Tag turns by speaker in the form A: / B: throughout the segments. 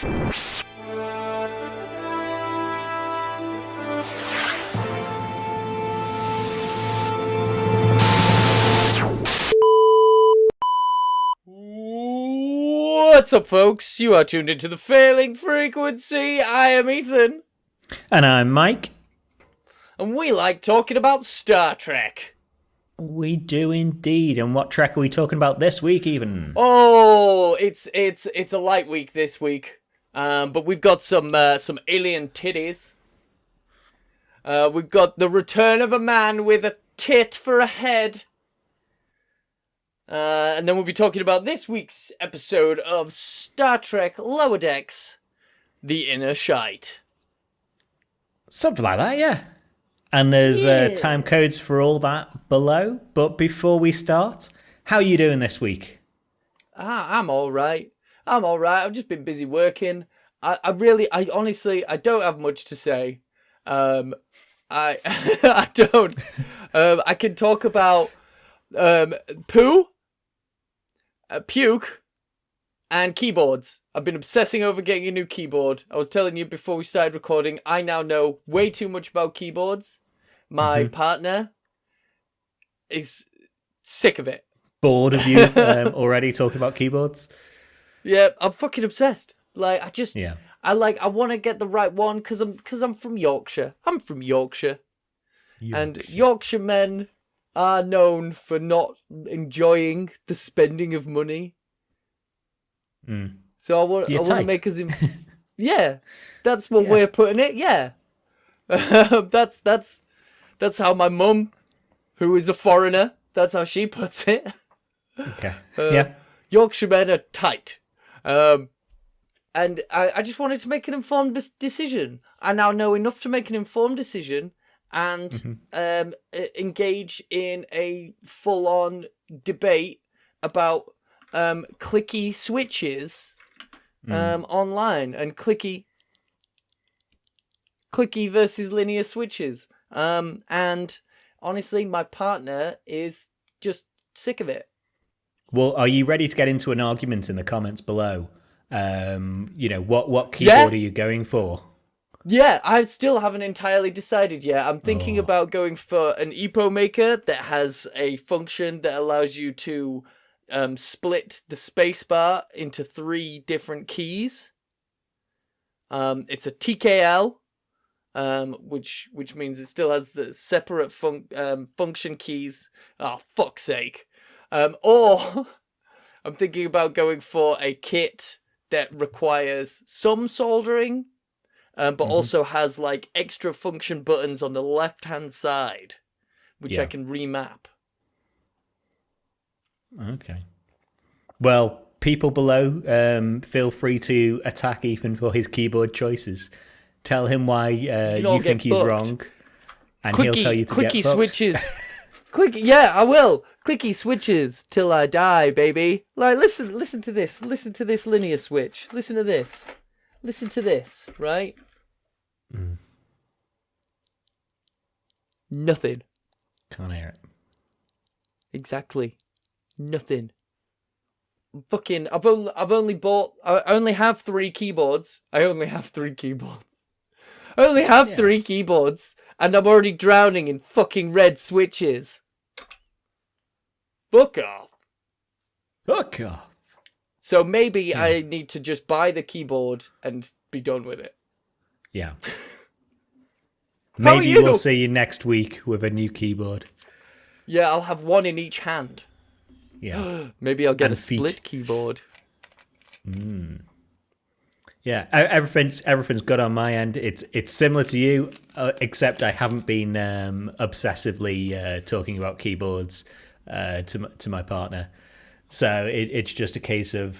A: What's up, folks? You are tuned into the Failing Frequency. I am Ethan.
B: And I'm Mike.
A: And we like talking about Star Trek.
B: We do indeed. And what Trek are we talking about this week, even?
A: Oh, it's a light week this week. But we've got some alien titties. We've got the return of a man with a tit for a head. And then we'll be talking about this week's episode of Star Trek Lower Decks, The Inner Shite.
B: Something like that, yeah. And there's time codes for all that below. But before we start, how are you doing this week?
A: I'm all right. I've just been busy working. I honestly don't have much to say. I don't. I can talk about poo, puke, and keyboards. I've been obsessing over getting a new keyboard. I was telling you before we started recording, I now know way too much about keyboards. My partner is sick of it.
B: Bored of you already talking about keyboards?
A: Yeah, I'm fucking obsessed. Like, I want to get the right one because I'm from Yorkshire. I'm from Yorkshire. And Yorkshire men are known for not enjoying the spending of money. So I want to make us yeah, that's one way of putting it. Yeah, that's how my mum, who is a foreigner, that's how she puts it.
B: Okay.
A: Yorkshire men are tight. And I just wanted to make an informed decision. I now know enough to make an informed decision and engage in a full-on debate about clicky switches online and clicky versus linear switches. And honestly, my partner is just sick of it.
B: Well, are you ready to get into an argument in the comments below? What keyboard are you going for?
A: Yeah, I still haven't entirely decided yet. I'm thinking about going for an EPO maker that has a function that allows you to split the spacebar into 3 different keys. It's a TKL, which means it still has the separate function keys. Oh, fuck's sake. Or I'm thinking about going for a kit that requires some soldering, but also has like extra function buttons on the left-hand side, which I can remap.
B: Okay. Well, people below, feel free to attack Ethan for his keyboard choices. Tell him why you think he's wrong, and he'll tell you to get fucked.
A: Switches. Yeah, I will. Clicky switches till I die, baby. Like, listen to this. Listen to this linear switch. Listen to this. Listen to this, right? Nothing.
B: Can't hear it.
A: Exactly. Nothing. Fucking, I only have 3 keyboards. I only have 3 keyboards. And I'm already drowning in fucking red switches. Fuck off.
B: Fuck off.
A: So maybe I need to just buy the keyboard and be done with it.
B: Yeah. Maybe we'll see you next week with a new keyboard.
A: Yeah, I'll have one in each hand.
B: Yeah.
A: Maybe I'll get a split keyboard.
B: Yeah, everything's good on my end. It's similar to you, except I haven't been obsessively talking about keyboards to my partner. So it's just a case of,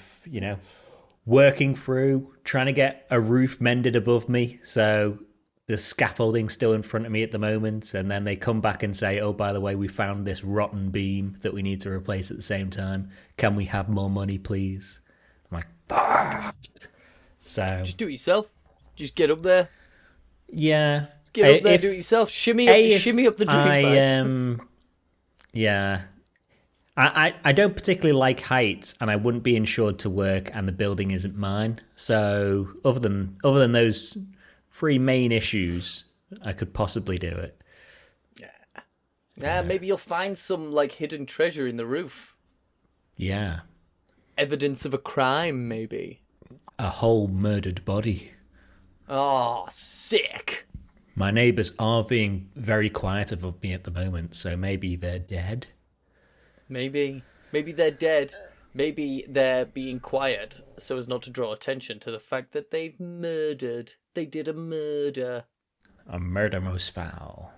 B: working through, trying to get a roof mended above me. So the scaffolding still in front of me at the moment. And then they come back and say, oh, by the way, we found this rotten beam that we need to replace at the same time. Can we have more money, please? I'm like, fuck. So
A: just do it yourself. Just get up there.
B: Yeah.
A: Get up there, do it yourself. Shimmy up the dream bag.
B: Yeah. I don't particularly like heights, and I wouldn't be insured to work, and the building isn't mine. So other than those three main issues, I could possibly do it.
A: Yeah, maybe you'll find some like hidden treasure in the roof.
B: Yeah,
A: Evidence of a crime, maybe.
B: a whole murdered body.
A: Oh, sick.
B: My neighbours are being very quiet of me at the moment, so maybe they're dead.
A: Maybe they're dead. Maybe they're being quiet so as not to draw attention to the fact that they've murdered. They did a murder.
B: A murder most foul.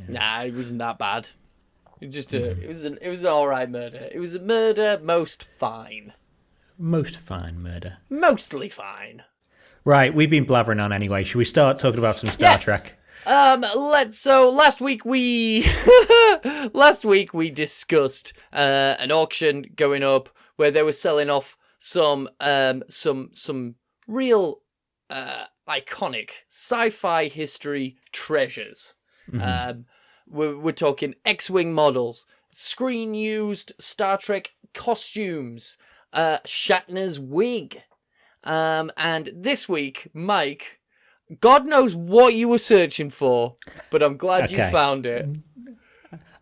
A: Nah, it wasn't that bad. It just it was an alright murder. It was a murder most fine.
B: Most fine murder.
A: Mostly fine.
B: Right, we've been blathering on anyway. Should we start talking about some Star Trek?
A: So last week we discussed an auction going up where they were selling off some real iconic sci-fi history treasures. We're talking X-Wing models, screen used Star Trek costumes, Shatner's wig. And this week, Mike, God knows what you were searching for, but I'm glad you found it.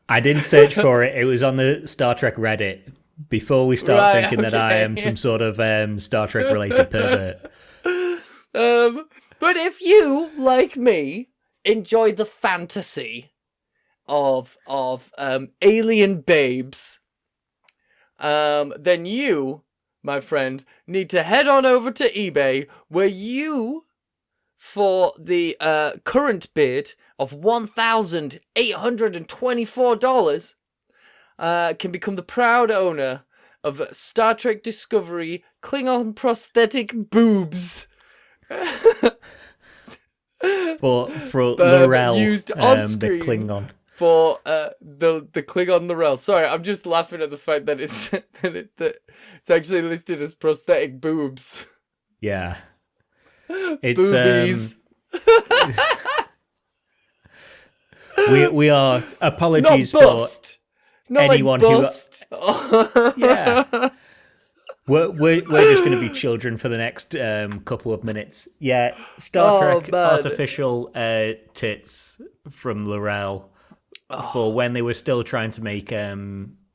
B: I didn't search for it. It was on the Star Trek Reddit. Before we start thinking that I am some sort of Star Trek related pervert.
A: But if you, like me, enjoy the fantasy of alien babes, then you, my friend, need to head on over to eBay, where you, for the current bid of $1,824, can become the proud owner of Star Trek Discovery Klingon prosthetic boobs.
B: for Lorel,
A: used on screen
B: the Klingon.
A: For the Klingon Lorel. Sorry, I'm just laughing at the fact that it's that it's actually listed as prosthetic boobs.
B: Yeah, it's
A: boobies.
B: We are apologies
A: Not bust.
B: for anyone
A: like bust.
B: Yeah. We're just going to be children for the next couple of minutes. Yeah, Star Trek
A: man.
B: artificial tits from Lorel for when they were still trying to make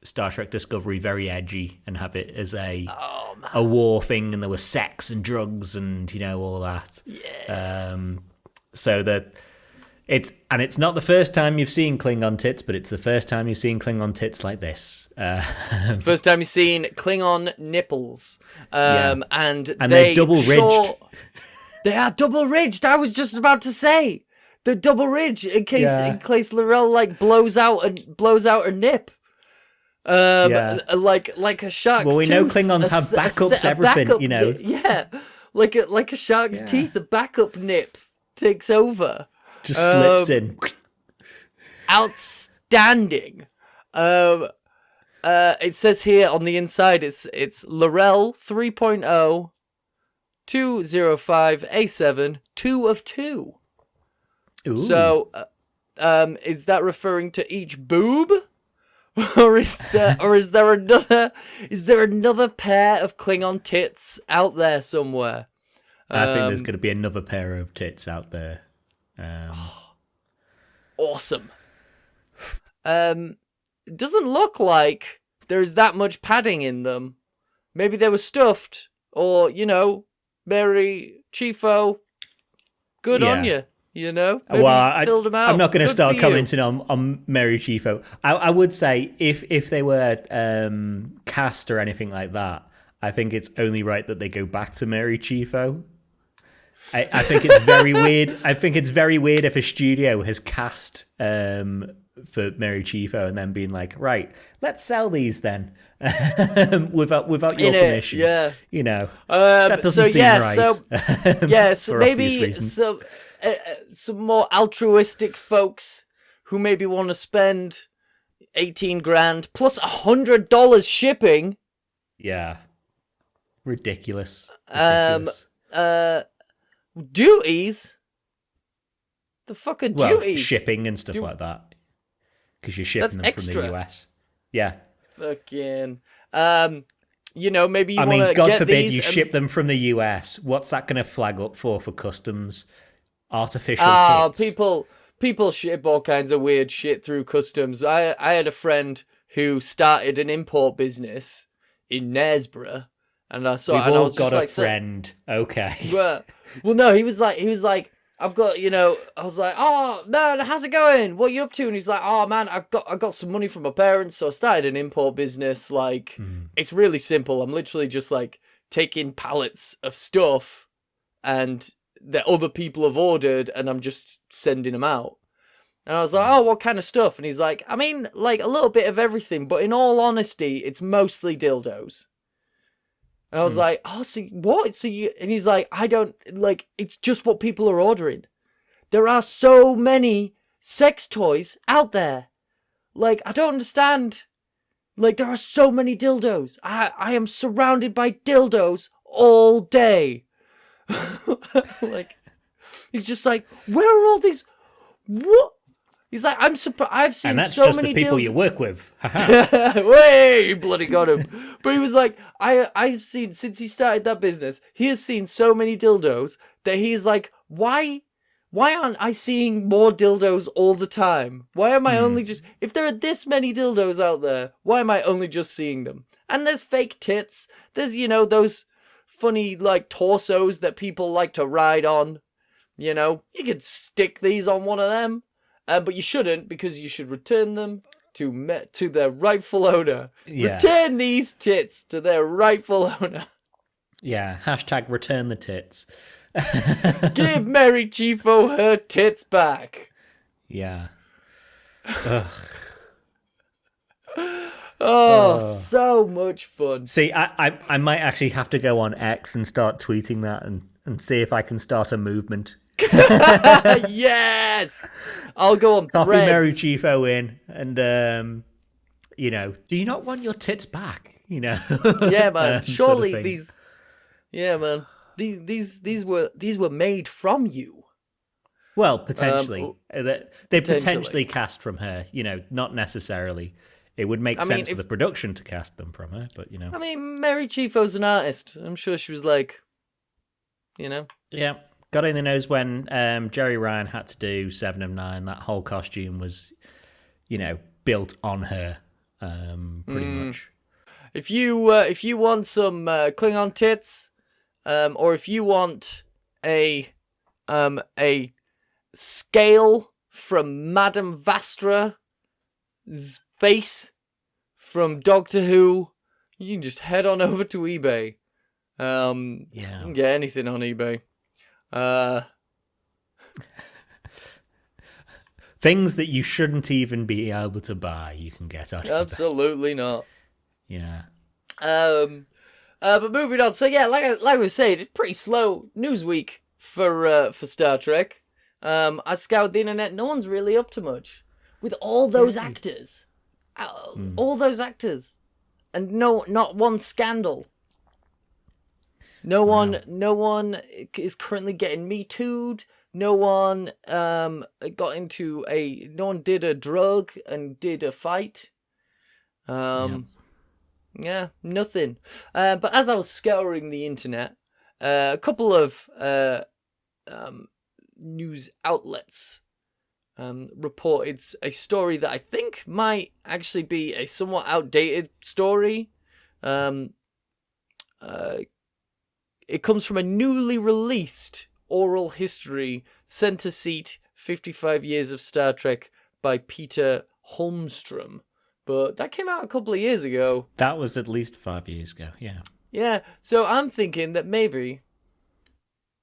B: Star Trek Discovery very edgy and have it as a war thing, and there was sex and drugs and all that.
A: Yeah.
B: So that it's not the first time you've seen Klingon tits, but it's the first time you've seen Klingon tits like this.
A: It's the first time you've seen Klingon nipples. And
B: they're double ridged.
A: They are double ridged. I was just about to say they're double ridged in case Lorel blows out a nip. Like a shark's
B: Well, we
A: tooth.
B: know Klingons have backups, everything,
A: Yeah, like a shark's teeth, a backup nip takes over.
B: Just slips in.
A: Outstanding. It says here on the inside, it's Lorel 3.0 205 A7 2 of 2.
B: Ooh.
A: So, is that referring to each boob, or is there another pair of Klingon tits out there somewhere?
B: I think there's going to be another pair of tits out there.
A: Awesome. It doesn't look like there's that much padding in them. Maybe they were stuffed, or Mary Chifo. Good on you. Maybe filled them out.
B: I'm not going to start commenting on Mary Chifo. I would say if they were cast or anything like that, I think it's only right that they go back to Mary Chifo. I think it's very weird. I think it's very weird if a studio has cast for Mary Chifo and then being like, right, let's sell these then without your permission.
A: Yeah,
B: that doesn't seem right.
A: So maybe some more altruistic folks who maybe want to spend $18,000 plus $100 shipping.
B: Yeah, ridiculous.
A: Duties? The fucking duties?
B: Shipping and stuff like that. Because you're shipping them
A: extra.
B: from the US. Yeah.
A: Fucking. Maybe you
B: I
A: want
B: mean,
A: to
B: God
A: get
B: forbid
A: these.
B: you ship them from the US. What's that going to flag up for customs? Artificial
A: Ah,
B: tits.
A: people ship all kinds of weird shit through customs. I had a friend who started an import business in Knaresborough, and
B: We've
A: I
B: all
A: was just
B: got a
A: like, so,
B: friend. Okay.
A: well, no, he was like, I've got, I was like, oh man, how's it going? What are you up to? And he's like, oh man, I got some money from my parents, so I started an import business. Like, it's really simple. I'm literally just like taking pallets of stuff and that other people have ordered, and I'm just sending them out. And I was like, oh, what kind of stuff? And he's like, I mean, like a little bit of everything, but in all honesty, it's mostly dildos. And I was like, oh, so what? So you, and he's like, I don't, like, it's just what people are ordering. There are so many sex toys out there. Like, I don't understand. Like, there are so many dildos. I am surrounded by dildos all day. Like, he's just like, where are all these? What? He's like, I'm surprised. I've seen
B: And that's
A: so
B: just
A: many
B: the people
A: dildos.
B: you work with. Haha.
A: Way, you bloody got him. But he was like, I've seen, since he started that business, he has seen so many dildos that he's like, why aren't I seeing more dildos all the time? Why am I only just, if there are this many dildos out there, why am I only just seeing them? And there's fake tits. There's, those funny, like, torsos that people like to ride on. You could stick these on one of them. But you shouldn't, because you should return them to their rightful owner.
B: Yeah.
A: Return these tits to their rightful owner.
B: Yeah. Hashtag return the tits.
A: Give Mary Chifo her tits back.
B: Yeah.
A: Oh, so much fun.
B: See, I might actually have to go on X and start tweeting that and see if I can start a movement.
A: Yes! I'll go on
B: Copy
A: Threads.
B: Mary Chiefo in and, do you not want your tits back?
A: Yeah, man. Surely
B: sort of
A: these... Yeah, man. These were made from you.
B: Well, potentially. They potentially
A: potentially.
B: cast from her, not necessarily. It would make sense for the production to cast them from her, but,
A: I mean, Mary Chifo's an artist. I'm sure she was like,
B: Yeah. Got in the nose when Jerry Ryan had to do 7 of 9. That whole costume was, built on her, pretty much.
A: If you want some Klingon tits, or if you want a scale from Madame Vastra's face from Doctor Who, you can just head on over to eBay. You can get anything on eBay.
B: Things that you shouldn't even be able to buy, you can get on.
A: Absolutely not.
B: Yeah.
A: But moving on. So yeah, like we were saying, it's pretty slow news week for Star Trek. I scoured the internet. No one's really up to much with all those actors, and not one scandal. No one is currently getting Me Too'd. No one no one did a drug and did a fight. Yeah, nothing. But as I was scouring the internet, a couple of news outlets reported a story that I think might actually be a somewhat outdated story. It comes from a newly released oral history, Center Seat, 55 Years of Star Trek by Peter Holmstrom. But that came out a couple of years ago.
B: That was at least 5 years ago, yeah.
A: Yeah, so I'm thinking that maybe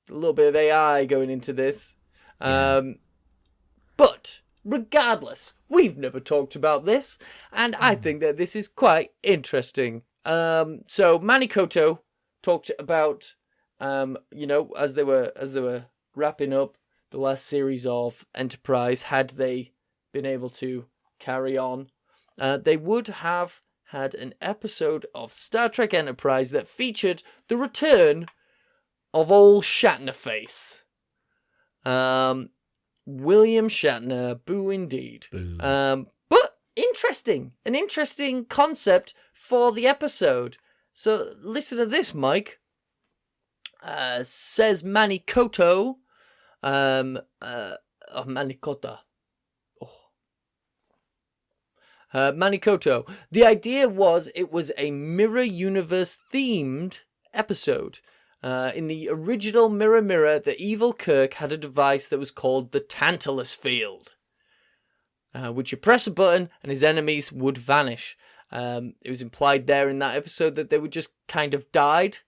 A: a little bit of AI going into this. But regardless, we've never talked about this, and I think that this is quite interesting. So Manny Koto talked about, as they were wrapping up the last series of Enterprise, had they been able to carry on, they would have had an episode of Star Trek Enterprise that featured the return of old Shatner face. William Shatner, boo indeed.
B: Boo.
A: But an interesting concept for the episode. So listen to this, Mike. Says Manikoto. Manikota. Manikoto. The idea was it was a mirror universe themed episode. In the original Mirror Mirror, the evil Kirk had a device that was called the Tantalus Field, which you press a button and his enemies would vanish. It was implied there in that episode that they would just kind of died.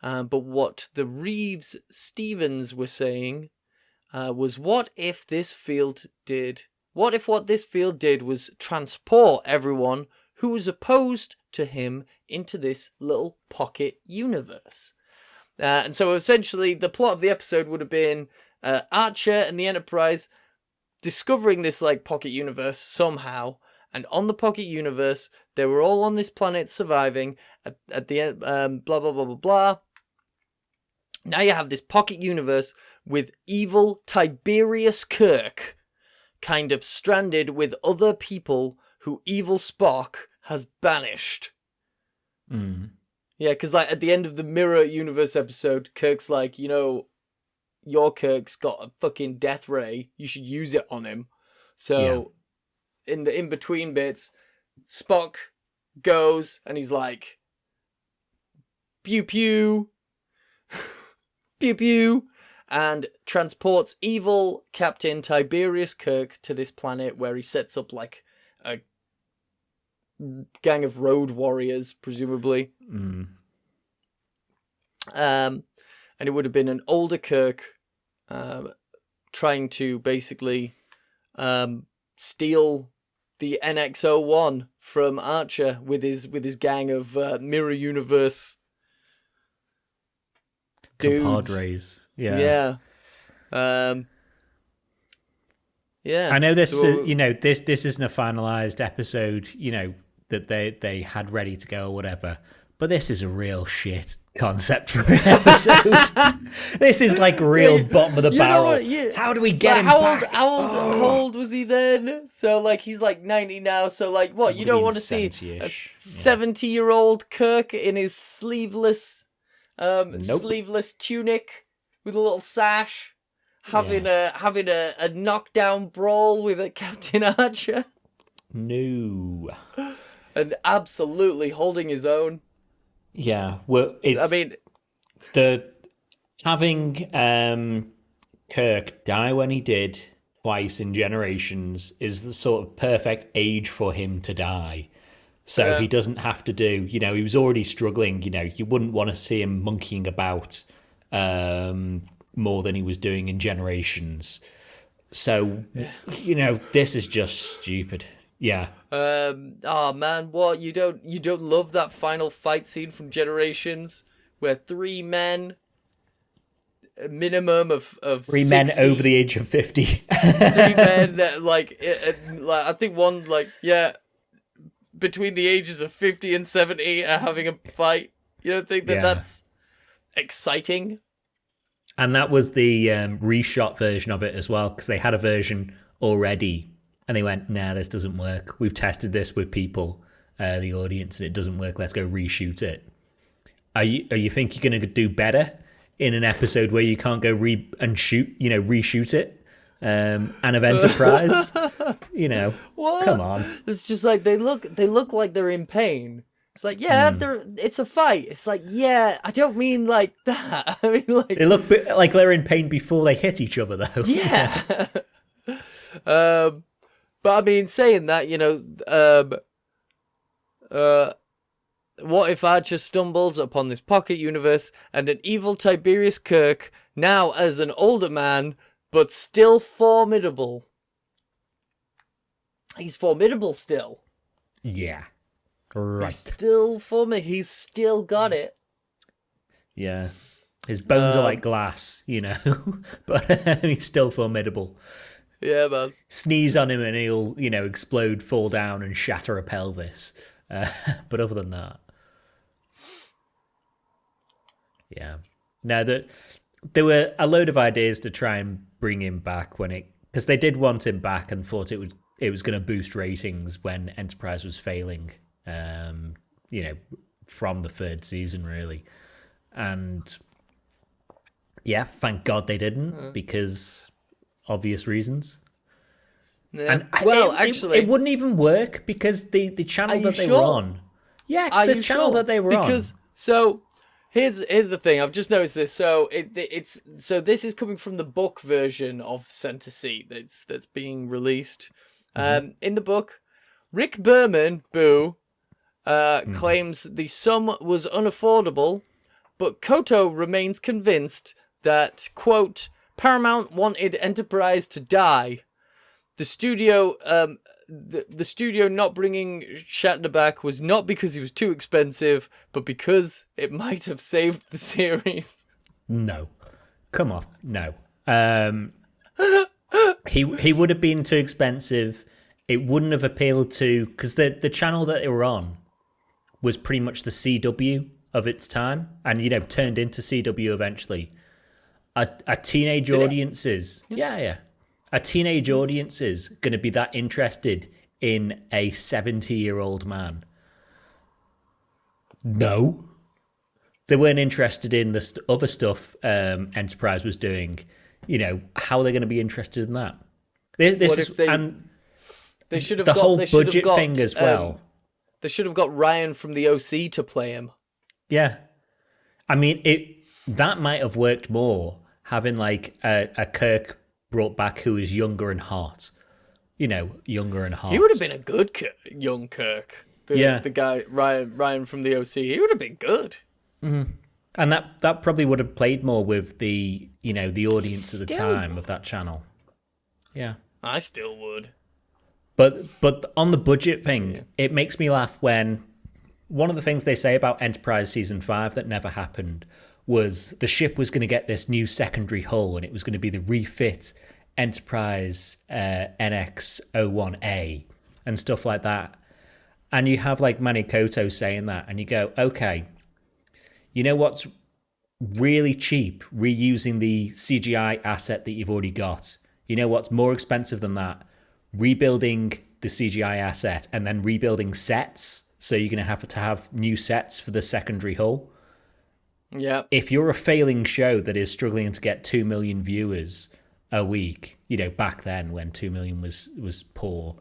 A: But what the Reeves-Stevens were saying was, what if what this field did was transport everyone who was opposed to him into this little pocket universe? And so essentially the plot of the episode would have been Archer and the Enterprise discovering this like pocket universe somehow, and on the pocket universe they were all on this planet surviving at the end, blah blah blah blah blah. Now you have this pocket universe with evil Tiberius Kirk kind of stranded with other people who evil Spock has banished. Yeah, because like at the end of the Mirror Universe episode, Kirk's like, your Kirk's got a fucking death ray. You should use it on him. So in the in-between bits, Spock goes and he's like, pew pew, pew pew, and transports evil Captain Tiberius Kirk to this planet where he sets up like a gang of road warriors, presumably. And it would have been an older Kirk trying to basically steal the NX-01 from Archer with his gang of Mirror Universe dudes.
B: Compadres.
A: Yeah. Yeah.
B: I know this this isn't a finalized episode, that they had ready to go or whatever. But this is a real shit concept for an episode. This is like real bottom of the barrel. How do we get him back?
A: How old was he then? So like he's like 90 now. So like what? You don't want to see a 70-year-old Kirk in his sleeveless tunic with a little sash, having a knockdown brawl with a Captain Archer.
B: No.
A: And absolutely holding his own.
B: Yeah, well, having Kirk die when he did twice in Generations is the sort of perfect age for him to die. So he doesn't have to do, he was already struggling. You wouldn't want to see him monkeying about more than he was doing in Generations. So, this is just stupid. Yeah.
A: Oh man, what you don't love that final fight scene from Generations where three men, a minimum of
B: three
A: 60,
B: men over the age of 50.
A: three men that like I think one between the ages of 50 and 70 are having a fight. You don't think that's exciting?
B: And that was the reshot version of it as well, because they had a version already. And they went, nah, this doesn't work. We've tested this with people, the audience, and it doesn't work. Let's go reshoot it. Are you think you're going to do better in an episode where you can't go reshoot it? And of Enterprise,
A: What?
B: Come on.
A: It's just like they look like they're in pain. It's like, it's a fight. It's like, I don't mean like that. I mean like
B: they look like they're in pain before they hit each other, though.
A: Yeah. But I mean, saying that, what if Archer stumbles upon this pocket universe and an evil Tiberius Kirk, now as an older man, but still formidable? He's formidable still.
B: Yeah. Right.
A: He's still got it.
B: Yeah. His bones are like glass, but he's still formidable.
A: Yeah, man.
B: Sneeze on him and he'll, explode, fall down, and shatter a pelvis. But other than that, yeah. Now there were a load of ideas to try and bring him back because they did want him back and thought it would it was going to boost ratings when Enterprise was failing, from the third season, really. And yeah, thank God they didn't, because obvious reasons.
A: Yeah.
B: And
A: Well, actually,
B: it wouldn't even work because the channel that they were on. Yeah,
A: Are
B: the
A: you
B: channel
A: sure?
B: that they were
A: Because
B: on.
A: so here's the thing. I've just noticed this. So it's so this is coming from the book version of Center Seat that's being released. In the book, Rick Berman, Boo, claims the sum was unaffordable, but Koto remains convinced that, quote, Paramount wanted Enterprise to die. The studio, the studio not bringing Shatner back was not because he was too expensive, but because it might have saved the series.
B: No, come on, no. He would have been too expensive. It wouldn't have appealed to, because the channel that they were on was pretty much the CW of its time, and turned into CW eventually. A teenage audiences, yeah. A teenage audience is going to be that interested in a 70-year-old man? No. They weren't interested in the other stuff Enterprise was doing. How are they going to be interested in that? And
A: they should have
B: the
A: got
B: whole
A: they should have
B: budget
A: got,
B: thing as well.
A: They should have got Ryan from the OC to play him.
B: Yeah. I mean, that might have worked more, having like a Kirk brought back who is younger and hot. Younger and hot.
A: He would have been a good young Kirk. The guy Ryan from the OC. He would have been good.
B: Mm-hmm. And that probably would have played more with the the audience at the time of that channel. Yeah,
A: I still would.
B: But on the budget thing, It makes me laugh when one of the things they say about Enterprise Season 5 that never happened was the ship was going to get this new secondary hull, and it was going to be the refit Enterprise NX-01A and stuff like that. And you have like Manny Koto saying that, and you go, okay, you know what's really cheap? Reusing the CGI asset that you've already got. You know what's more expensive than that? Rebuilding the CGI asset and then rebuilding sets. So you're going to have new sets for the secondary hull.
A: Yeah.
B: If you're a failing show that is struggling to get 2 million viewers a week, back then when 2 million was poor,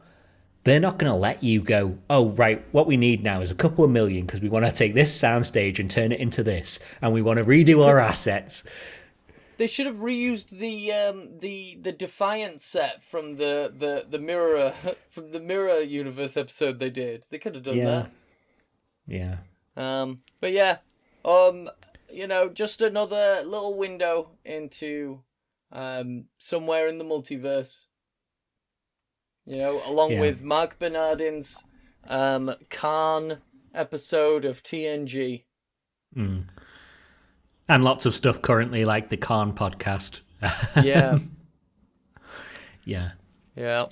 B: they're not going to let you go, oh, right, what we need now is a couple of million because we want to take this soundstage and turn it into this, and we want to redo our assets.
A: They should have reused the Defiant set from the Mirror from the Mirror Universe episode they did. They could have done that.
B: Yeah.
A: But yeah. Just another little window into somewhere in the multiverse. Along with Mark Bernardin's Khan episode of TNG.
B: Mm. And lots of stuff currently, like the Khan podcast.
A: Yeah.
B: Yeah.
A: Yeah.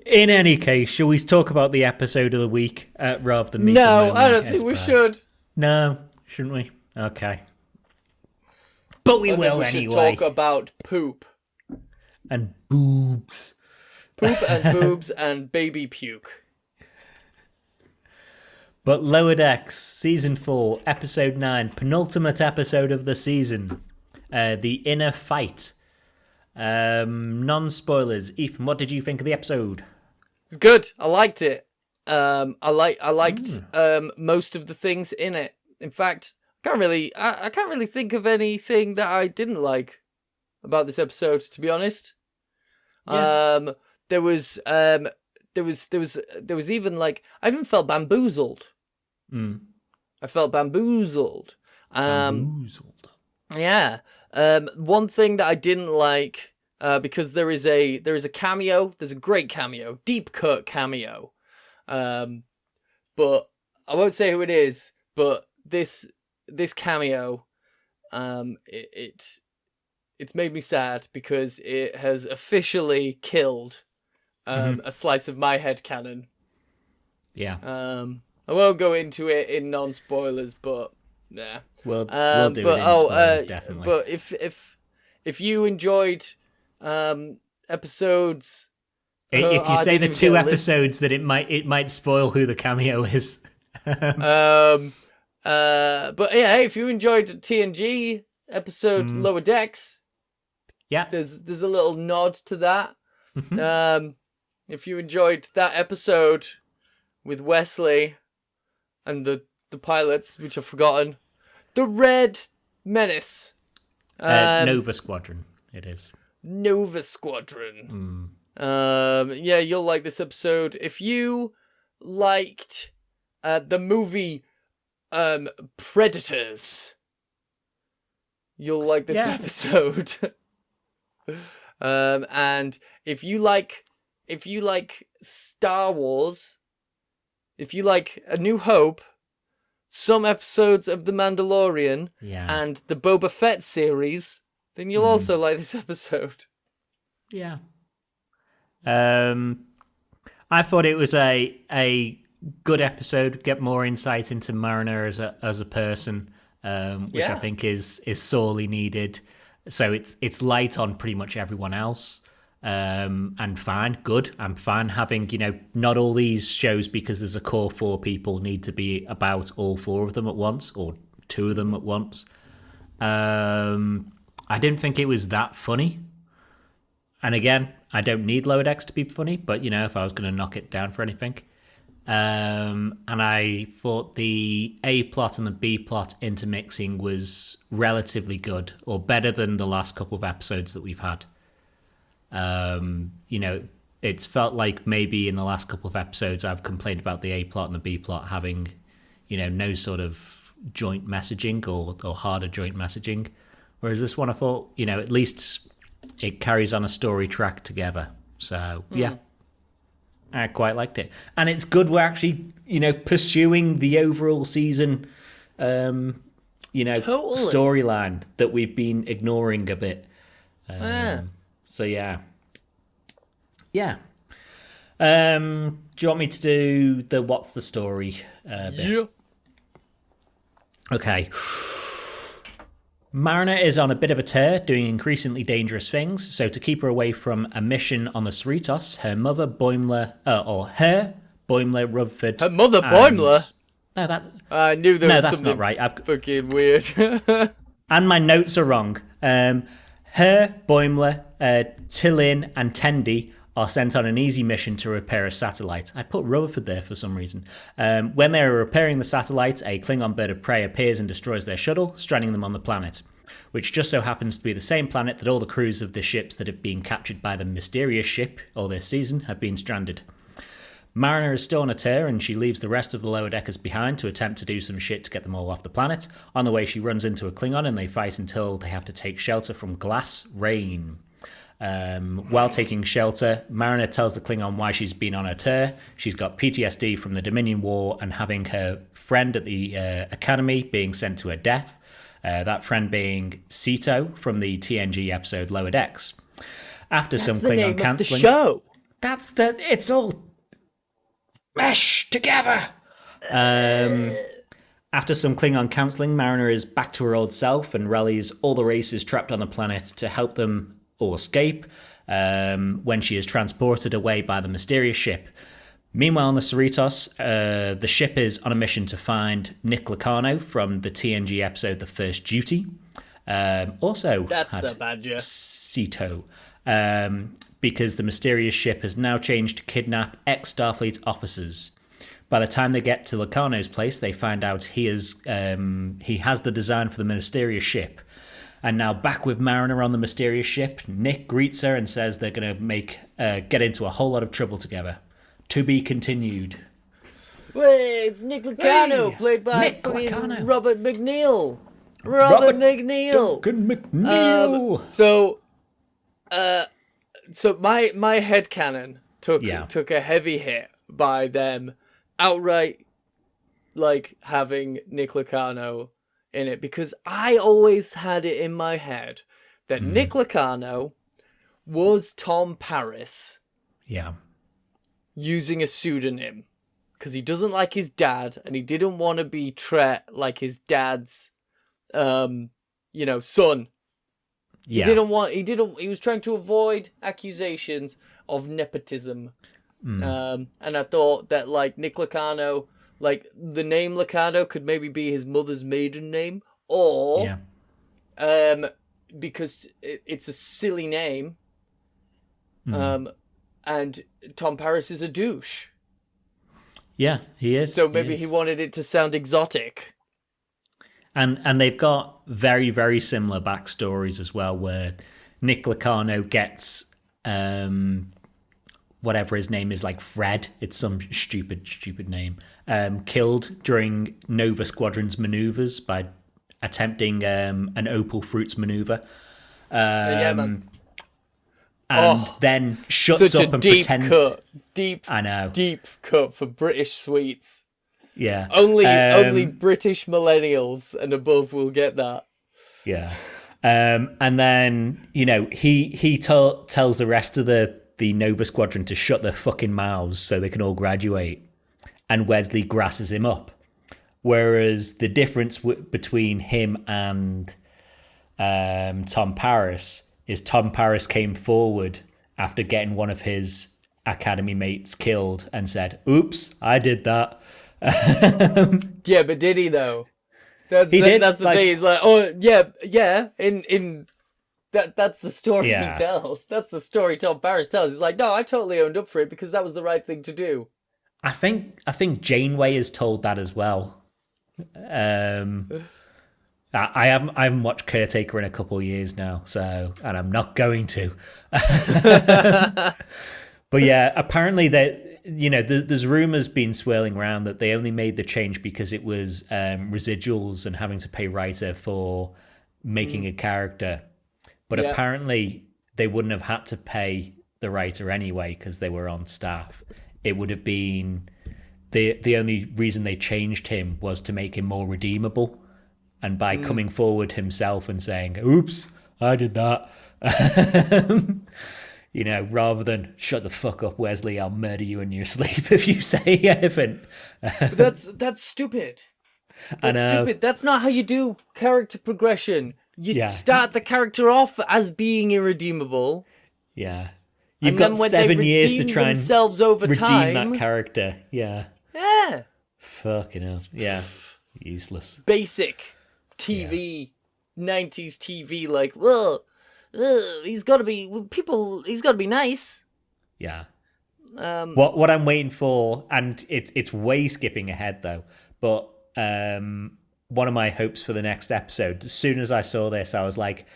B: In any case, shall we talk about the episode of the week rather than
A: No, I don't think we should.
B: No, shouldn't we? Okay. But we will anyway.
A: We should talk about poop.
B: And boobs.
A: Poop and boobs and baby puke.
B: But Lower Decks, Season 4, Episode 9, penultimate episode of the season. The Inner Fight. Non-spoilers. Ethan, what did you think of the episode?
A: It's good. I liked it. I liked most of the things in it. In fact, I can't really think of anything that I didn't like about this episode, to be honest. Yeah. There was even like I even felt bamboozled. I felt bamboozled.
B: Bamboozled.
A: Yeah. One thing that I didn't like, because there is a cameo. There's a great cameo, deep cut cameo. But I won't say who it is. But this cameo, it's made me sad because it has officially killed a slice of my headcanon.
B: Yeah.
A: I won't go into it in non-spoilers, but yeah.
B: We'll do it in spoilers, definitely.
A: But if you enjoyed episodes
B: If you
A: I
B: say
A: didn't
B: the
A: even get
B: two
A: a list.
B: episodes, that it might spoil who the cameo is.
A: Um, but yeah, hey, if you enjoyed TNG episode
B: Mm,
A: Lower Decks,
B: yeah.
A: there's a little nod to that.
B: Hmm.
A: Um, if you enjoyed that episode with Wesley and the pilots, which I've forgotten, the Red Menace,
B: Nova Squadron. It is.
A: Nova Squadron.
B: Mm.
A: Yeah, you'll like this episode. If you liked the movie Predators, you'll like this
B: Yeah.
A: episode. And if you like Star Wars, if you like A New Hope, some episodes of The Mandalorian,
B: Yeah.
A: and the Boba Fett series, then you'll also like this episode.
B: Yeah. I thought it was a good episode. Get more insight into Mariner as a person, which I
A: Yeah.
B: think is sorely needed. So it's light on pretty much everyone else, and fine, good. I'm fine having not all these shows, because there's a core four people, need to be about all four of them at once or two of them at once. I didn't think it was that funny. And again, I don't need Lower Decks to be funny, but if I was going to knock it down for anything. And I thought the A plot and the B plot intermixing was relatively good, or better than the last couple of episodes that we've had. It's felt like maybe in the last couple of episodes I've complained about the A plot and the B plot having, no sort of joint messaging or harder joint messaging. Whereas this one I thought, at least it carries on a story track together. So, yeah. I quite liked it. And it's good we're actually, pursuing the overall season,
A: Totally.
B: storyline that we've been ignoring a bit. So, yeah. Yeah. Do you want me to do the what's the story bit?
A: Yeah.
B: Okay. Mariner is on a bit of a tear, doing increasingly dangerous things, so to keep her away from a mission on the Cerritos, her mother, Boimler, Rutherford...
A: Her mother, Boimler?
B: No, that's...
A: I knew there was
B: that's
A: something
B: not right.
A: fucking weird.
B: And my notes are wrong. Her, Boimler, Tillin, and Tendi are sent on an easy mission to repair a satellite. I put Rutherford there for some reason. When they are repairing the satellite, a Klingon bird of prey appears and destroys their shuttle, stranding them on the planet, which just so happens to be the same planet that all the crews of the ships that have been captured by the mysterious ship all this season have been stranded. Mariner is still on a tear, and she leaves the rest of the lower deckers behind to attempt to do some shit to get them all off the planet. On the way, she runs into a Klingon, and they fight until they have to take shelter from glass rain. While taking shelter, Mariner tells the Klingon why she's been on her tear. She's got PTSD from the Dominion War and having her friend at the Academy being sent to her death. That friend being Sito from the TNG episode Lower Decks. After some Klingon cancelling,
A: show.
B: It's all meshed together. After some Klingon counselling, Mariner is back to her old self and rallies all the races trapped on the planet to help them or escape when she is transported away by the mysterious ship. Meanwhile, on the Cerritos, the ship is on a mission to find Nick Lucano from the TNG episode The First Duty. Also,
A: that's
B: had
A: the badger.
B: Sito, because the mysterious ship has now changed to kidnap ex-Starfleet officers. By the time they get to Lucano's place, they find out he has the design for the mysterious ship. And now back with Mariner on the mysterious ship, Nick greets her and says they're going to get into a whole lot of trouble together. To be continued.
A: Wait, it's Nick Lucano, played by
B: Nick Lucano.
A: Robert McNeil. Robert McNeil.
B: Duncan McNeil.
A: So my headcanon took a heavy hit by them outright having Nick Lucano in it, because I always had it in my head that Nick Lucano was Tom Paris.
B: Yeah.
A: Using a pseudonym because he doesn't like his dad and he didn't want to be treated like his dad's son.
B: Yeah.
A: He was trying to avoid accusations of nepotism. And I thought that like Nick Lucano, like the name Lucano could maybe be his mother's maiden name, or because it's a silly name, and Tom Paris is a douche.
B: Yeah, he is.
A: So maybe he wanted it to sound exotic.
B: And they've got very, very similar backstories as well, where Nick Lucano gets whatever his name is, like Fred, it's some stupid name, killed during Nova Squadron's maneuvers by attempting an Opal Fruits maneuver.
A: Yeah, man.
B: And then shuts
A: such
B: up
A: a
B: and
A: deep
B: pretends.
A: Cut. Deep,
B: I know.
A: Deep cut for British sweets.
B: Yeah.
A: Only British millennials and above will get that.
B: Yeah. And then, he tells the rest of the Nova Squadron to shut their fucking mouths so they can all graduate. And Wesley grasses him up. Whereas the difference between him and Tom Paris is Tom Paris came forward after getting one of his academy mates killed and said, "Oops, I did that."
A: Yeah, but did he though? That's the thing. He's like, oh yeah. In that's the story he tells. That's the story Tom Paris tells. He's like, no, I totally owned up for it because that was the right thing to do.
B: I think Janeway is told that as well. I haven't watched Caretaker in a couple of years now, and I'm not going to. But yeah, apparently there's rumors been swirling around that they only made the change because it was residuals and having to pay writer for making a character. But apparently they wouldn't have had to pay the writer anyway because they were on staff. It would have been the only reason they changed him was to make him more redeemable. And by coming forward himself and saying, "Oops, I did that," rather than "Shut the fuck up, Wesley, I'll murder you in your sleep if you say anything."
A: That's stupid. That's stupid. That's not how you do character progression. You start the character off as being irredeemable.
B: Yeah. You've got 7 years to try and redeem that character. Yeah.
A: Yeah.
B: Fucking hell. Yeah. Useless.
A: Basic TV, 90s TV, like, well, he's got to be nice.
B: Yeah. What I'm waiting for, and it's way skipping ahead though, but one of my hopes for the next episode, as soon as I saw this, I was like,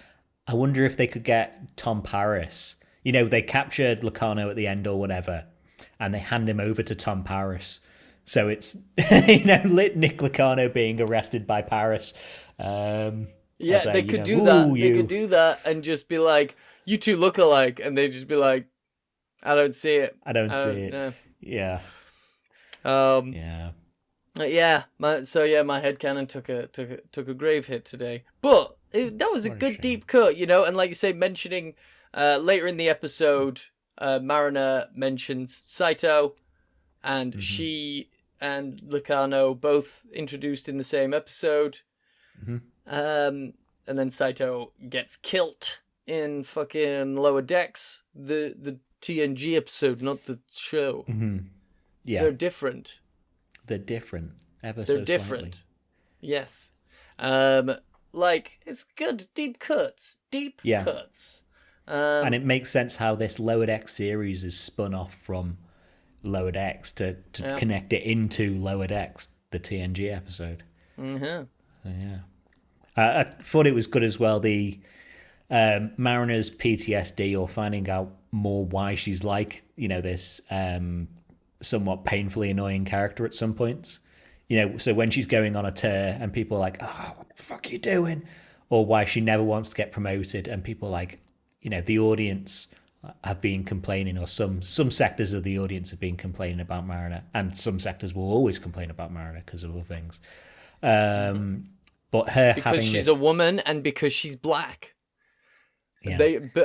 B: I wonder if they could get Tom Paris. They captured Lucano at the end or whatever, and they hand him over to Tom Paris. So it's, Nick Lucano being arrested by Paris.
A: They could do that. They could do that and just be like, you two look alike. And they'd just be like, I don't see it.
B: I don't see it.
A: No.
B: Yeah.
A: Yeah. My headcanon took a grave hit today. But that was a good deep cut, and like you say, mentioning later in the episode, Mariner mentions Saito, and she and Lucano both introduced in the same episode. And then Saito gets killed in fucking Lower Decks, the TNG episode, not the show.
B: Yeah,
A: they're different.
B: They're different.
A: They're different.
B: Slightly.
A: Yes. It's good deep cuts. Cuts.
B: And it makes sense how this Lower Decks series is spun off from Lower Decks to connect it into Lower Decks, the TNG episode.
A: Mm-hmm.
B: Yeah. I thought it was good as well, the Mariner's PTSD, or finding out more why she's like, this somewhat painfully annoying character at some points. So when she's going on a tear and people are like, "Oh, what the fuck are you doing?" Or why she never wants to get promoted, and people are like, the audience have been complaining, or some sectors of the audience have been complaining about Mariner, and some sectors will always complain about Mariner because of other things. But her
A: because
B: having
A: she's a woman and because she's black.
B: Yeah.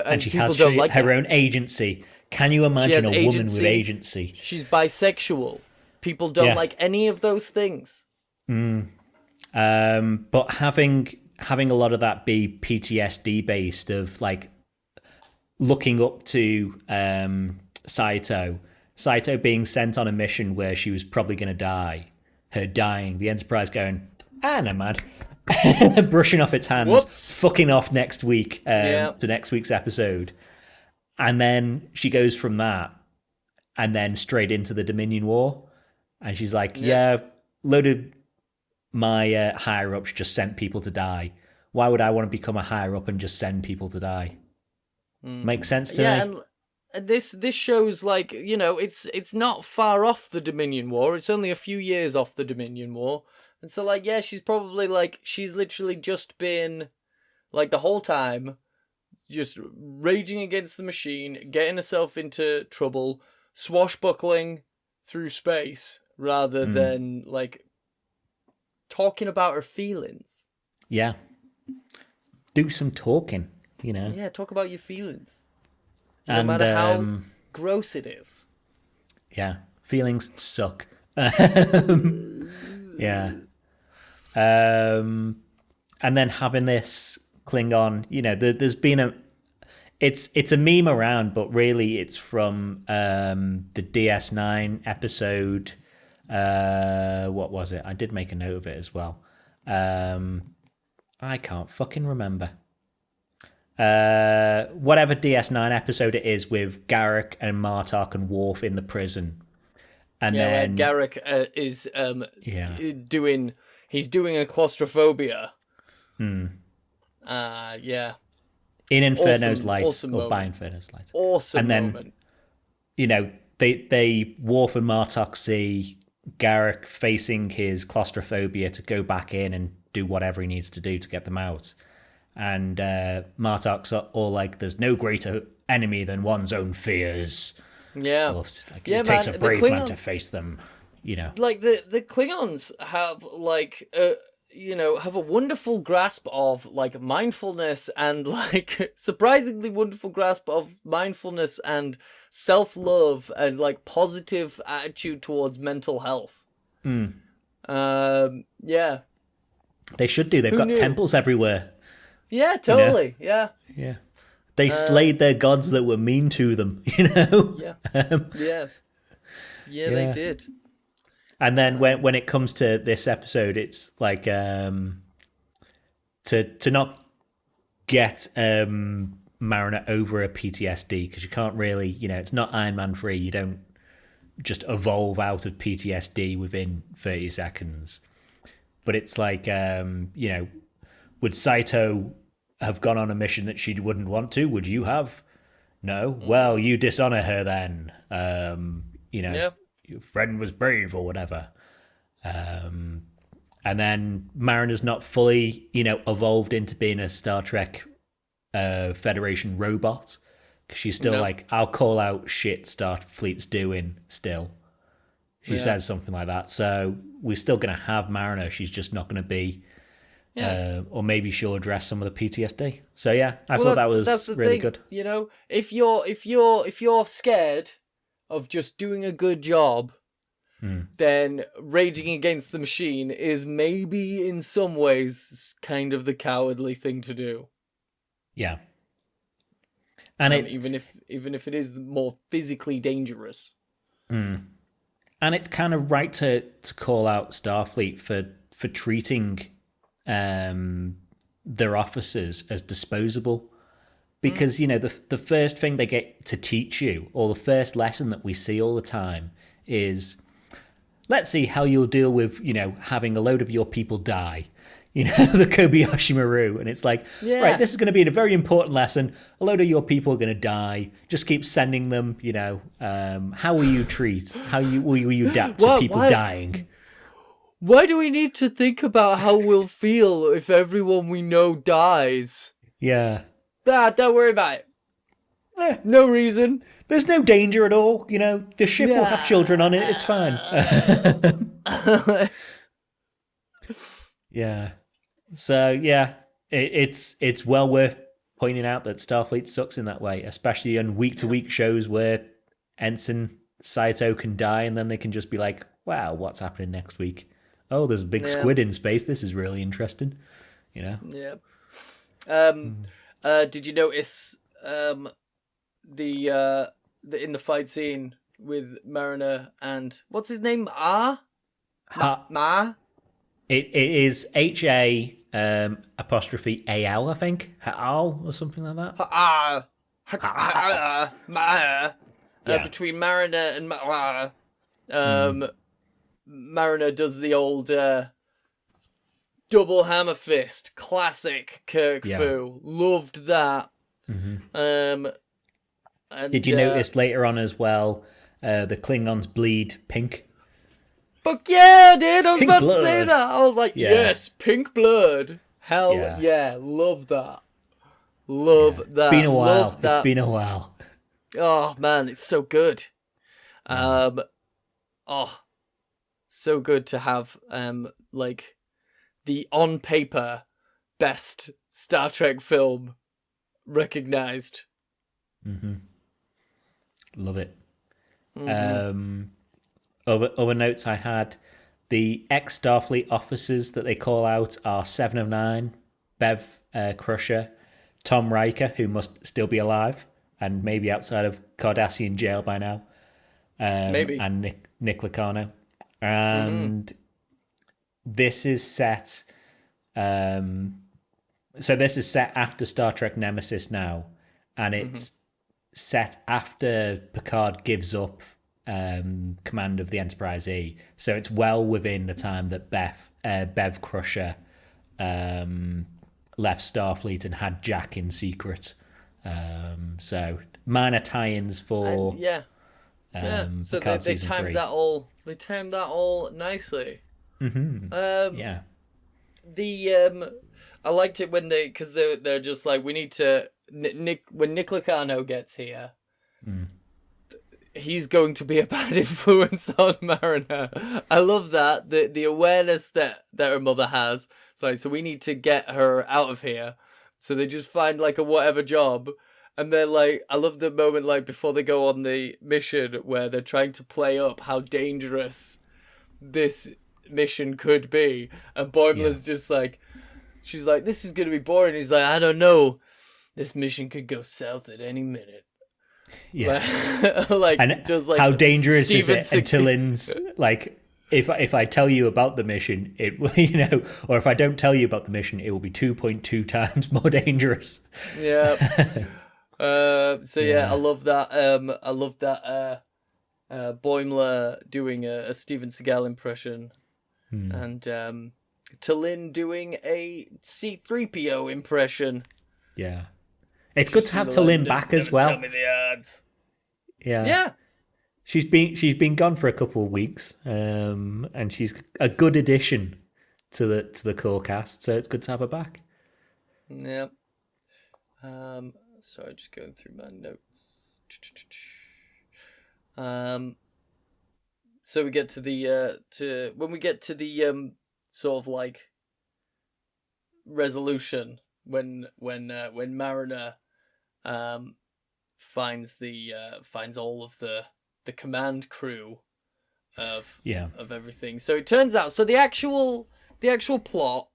A: And
B: she
A: people
B: has
A: don't like
B: her own agency. Can you imagine a woman with agency?
A: She's bisexual. People don't like any of those things.
B: But having a lot of that be PTSD based, of like looking up to Saito. Saito being sent on a mission where she was probably going to die. Her dying. The Enterprise going, no, man. Brushing off its hands.
A: Whoops.
B: Fucking off next week
A: Yeah.
B: to next week's episode. And then she goes from that and then straight into the Dominion War. And she's like, yeah, loaded my higher-ups just sent people to die. Why would I want to become a higher-up and just send people to die? Makes sense to me.
A: And this shows, like, you know, it's not far off the Dominion War. It's only a few years off the Dominion War. And so, like, yeah, she's probably, like, she's literally just been, like, the whole time, just raging against the machine, getting herself into trouble, swashbuckling through space, rather than, like, talking about her feelings.
B: Yeah. Do some talking, you know.
A: Yeah, talk about your feelings. No
B: And,
A: matter how gross it is.
B: Yeah. Feelings suck. Yeah. And then having this Klingon, you know, there's been it's a meme around, but really it's from the DS9 episode. What was it? I did make a note of it as well. I can't fucking remember. Whatever DS9 episode it is with Garak and Martok and Worf in the prison. And then
A: Garak is doing a claustrophobia. Yeah.
B: In Inferno's Light,
A: awesome
B: or
A: moment.
B: by Inferno's Light.
A: Awesome
B: and then,
A: moment.
B: You know, they Worf and Martok see Garak facing his claustrophobia to go back in and do whatever he needs to do to get them out. And Martok's all like, there's no greater enemy than one's own fears.
A: Yeah.
B: Worf's like, it takes a brave man to face them, you know.
A: Like, the Klingons have, like, you know, have a wonderful grasp of, like, mindfulness and, like, surprisingly wonderful grasp of mindfulness and self-love and, like, positive attitude towards mental health. Yeah.
B: They should do. They've got temples everywhere.
A: Yeah, totally. You know?
B: Yeah. They slayed their gods that were mean to them, you know?
A: Yeah. Yeah, they did.
B: And then when it comes to this episode, it's like to not get Mariner over a PTSD, because you can't really, you know, it's not Iron Man 3. You don't just evolve out of PTSD within 30 seconds. But it's like, you know, would Saito have gone on a mission that she wouldn't want to? Would you have? No? Well, you dishonor her then. You know, your friend was brave or whatever. And then Mariner's not fully, you know, evolved into being a Star Trek Federation robot. Because she's still like, I'll call out shit Starfleet's doing still. She says something like that. So we're still going to have Mariner. She's just not going to be... or maybe she'll address some of the PTSD. So yeah, I thought that was really good.
A: You know, if you're scared of just doing a good job, then raging against the machine is maybe in some ways kind of the cowardly thing to do.
B: Yeah, and
A: even if it is more physically dangerous.
B: And it's kind of right to call out Starfleet for treating their officers as disposable, because you know the first thing they get to teach you, or the first lesson that we see all the time, is let's see how you'll deal with, you know, having a load of your people die, you know, the Kobayashi Maru. And it's like, right, this is going to be a very important lesson. A load of your people are going to die. Just keep sending them, you know. How will you treat? Will you adapt to people dying?
A: Why do we need to think about how we'll feel if everyone we know dies?
B: Yeah.
A: Don't worry about it. No reason.
B: There's no danger at all, you know. The ship will have children on it. It's fine. Yeah. So yeah, it's well worth pointing out that Starfleet sucks in that way, especially on week-to-week shows where Ensign Saito can die, and then they can just be like, "Wow, what's happening next week? Oh, there's a big squid in space. This is really interesting." You know.
A: Yeah. Did you notice the in the fight scene with Mariner and what's his name?
B: Ha,
A: Ma?
B: it is HA apostrophe AL, I think. Ha'al or something like that.
A: Ma.
B: Yeah.
A: Between Mariner and Ma. Mariner does the old double hammer fist, classic Kirk Fu. Loved that. And
B: Did you notice later on as well, the Klingons bleed pink?
A: fuck yeah, dude! I was
B: Pink
A: about
B: blood.
A: to say that. I was like,
B: Yeah.
A: yes, pink blood. Hell
B: Yeah.
A: yeah, love that. Love that.
B: It's been a while.
A: Love that.
B: It's been a while.
A: Oh man, it's so good. So good to have like the on paper best Star Trek film recognized.
B: Love it. Other notes I had, the ex-Starfleet officers that they call out are 709, Bev Crusher, Tom Riker, who must still be alive and maybe outside of Cardassian jail by now,
A: Maybe.
B: and Nick Locarno. And this is set... so this is set after Star Trek Nemesis now, and it's set after Picard gives up command of the Enterprise E. So it's well within the time that Bev Crusher left Starfleet and had Jack in secret. So minor tie-ins for
A: So
B: Picard
A: they
B: season
A: timed
B: 3.
A: that all. They timed that all nicely.
B: Yeah.
A: I liked it when because they're just like, we need to when Nick Locarno gets here, he's going to be a bad influence on Mariner. I love that the awareness that her mother has. It's like, so we need to get her out of here. So they just find like a whatever job. And then, like, I love the moment, like, before they go on the mission where they're trying to play up how dangerous this mission could be. And Boimler's just like, she's like, this is going to be boring. He's like, I don't know. This mission could go south at any minute.
B: Yeah.
A: Like,
B: And
A: does, like,
B: how dangerous is it
A: Steven
B: until Lynn's, like, if I tell you about the mission, it will, or if I don't tell you about the mission, it will be 2.2 times more dangerous.
A: Yeah. I love that. I love that. Boimler doing a Steven Seagal impression, and T'Lyn doing a C-3PO impression.
B: Yeah, it's good to have T'Lyn back as well.
A: Tell me the odds.
B: Yeah. She's been gone for a couple of weeks, and she's a good addition to the core cast. So it's good to have her back.
A: Yeah. Sorry, just going through my notes. So we get to the when we get to the sort of like resolution when Mariner finds all of the command crew of everything. So it turns out, so the actual plot